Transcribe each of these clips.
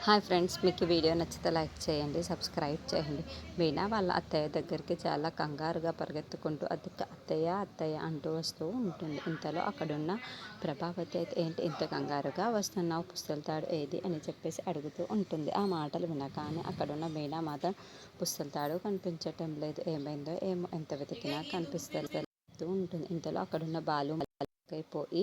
Hi friends, మీకు ఈ video నచ్చితే లైక్ చేయండి, సబ్స్క్రైబ్ చేయండి. మీనా వాళ్ళ అత్తయ్య దగ్గరికి చాలా కంగారుగా పరిగెత్తుకుంటూ అత్తయ్య అత్తయ్య అంటూ వస్తూ ఉంటుంది. ఇంతలో అక్కడున్న ప్రభావతి అయితే, ఏంటి ఇంత కంగారుగా వస్తున్నావు, పుస్తెలతాడు ఏది అని చెప్పేసి అడుగుతూ ఉంటుంది. ఆ మాటలు వినగానే అక్కడున్న మీనా మాత్రం పుస్తెలతాడు కనిపించటం లేదు, ఏమైందో ఏమో, ఎంత వెతికినా కనిపిస్తూ ఉంటుంది. ఇంతలో అక్కడున్న బాలు అయిపోయి,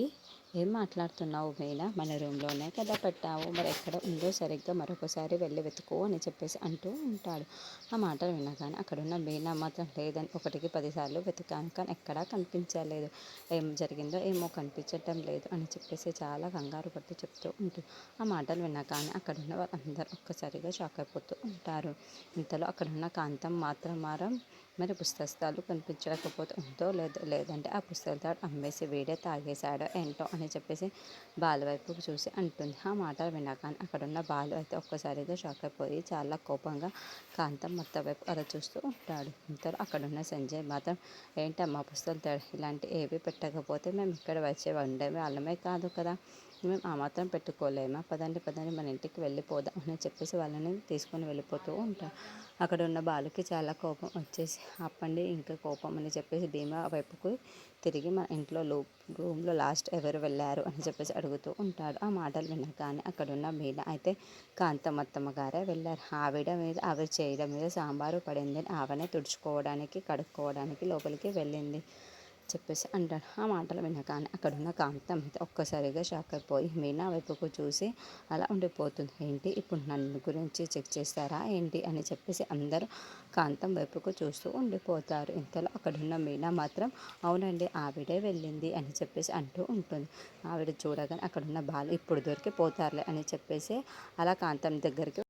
ఏం మాట్లాడుతున్నావు మీనా, మన రూమ్లోనే కదా పెట్టావు, మరి ఎక్కడ ఉందో సరిగ్గా మరొకసారి వెళ్ళి వెతుకో అని చెప్పేసి అంటూ ఉంటాడు. ఆ మాటలు వినగానే అక్కడున్న మీనా మాత్రం, లేదని 1కి 10 సార్లు వెతికాను కానీ ఎక్కడా కనిపించలేదు, ఏం జరిగిందో ఏమో కనిపించటం లేదు అని చెప్పేసి చాలా కంగారు పడుతూ చెప్తూ ఉంటుంది. ఆ మాటలు వినగానే అక్కడున్న వాళ్ళందరూ ఒక్కసారిగా షాక్ అయిపోతూ ఉంటారు. ఇంతలో అక్కడున్న కాంతం మాత్రం మరి పుస్తకాలు కనిపించకపోతే ఉందో లేదంటే ఆ పుస్తకాలు అమ్మేసి వీడే తాగేశాడో ఏంటో అని చెప్పేసి బాలు వైపుకు చూసి అంటుంది. ఆ మాటలు వినగానే అక్కడున్న బాలు అయితే ఒక్కసారిగా షాక్ అయిపోయి చాలా కోపంగా కాంతం మొత్తం వైపు అలా చూస్తూ ఉంటాడు. ఇంతలో అక్కడున్న సంజయ్ మాత్రం, ఏంటమ్మా పుస్తకాలు ఇలాంటి ఏవి పెట్టకపోతే మేము ఇక్కడ వచ్చే వండే వాళ్ళమే కాదు కదా, మేము ఆ మాత్రం పెట్టుకోలేమా, పదండి పదండి మన ఇంటికి వెళ్ళిపోదాం అని చెప్పేసి వాళ్ళని తీసుకొని వెళ్ళిపోతూ ఉంటాం. అక్కడ ఉన్న బాలుకి చాలా కోపం వచ్చేసి, ఆపండి ఇంకా కోపం అని చెప్పేసి భీమా వైపుకు తిరిగి మన ఇంట్లో రూమ్లో లాస్ట్ ఎవరు వెళ్ళారు అని చెప్పేసి అడుగుతూ ఉంటాడు. ఆ మాటలు వినగానే అక్కడున్న మీనా అయితే, కాంతమత్తమ్మ గారే వెళ్ళారు, ఆవిడ చేయడం మీద సాంబారు పడింది, ఆవనే తుడుచుకోవడానికి కడుక్కోవడానికి లోపలికి వెళ్ళింది చెప్పేసి అంటాడు. ఆ మాటలు వినగానే అక్కడున్న కాంతం అయితే ఒక్కసారిగా షాక్ అయిపోయి మీనా వైపుకు చూసి అలా ఉండిపోతుంది. ఏంటి ఇప్పుడు నన్ను గురించి చెక్ చేస్తారా ఏంటి అని చెప్పేసి అందరూ కాంతం వైపుకు చూస్తూ ఉండిపోతారు. ఇంతలో అక్కడున్న మీనా మాత్రం, అవునండి ఆవిడే వెళ్ళింది అని చెప్పేసి అంటూ ఉంటుంది. ఆవిడ చూడగానే అక్కడున్న బాలు, ఇప్పుడు దొరికిపోతారులే అని చెప్పేసి అలా కాంతం దగ్గరికి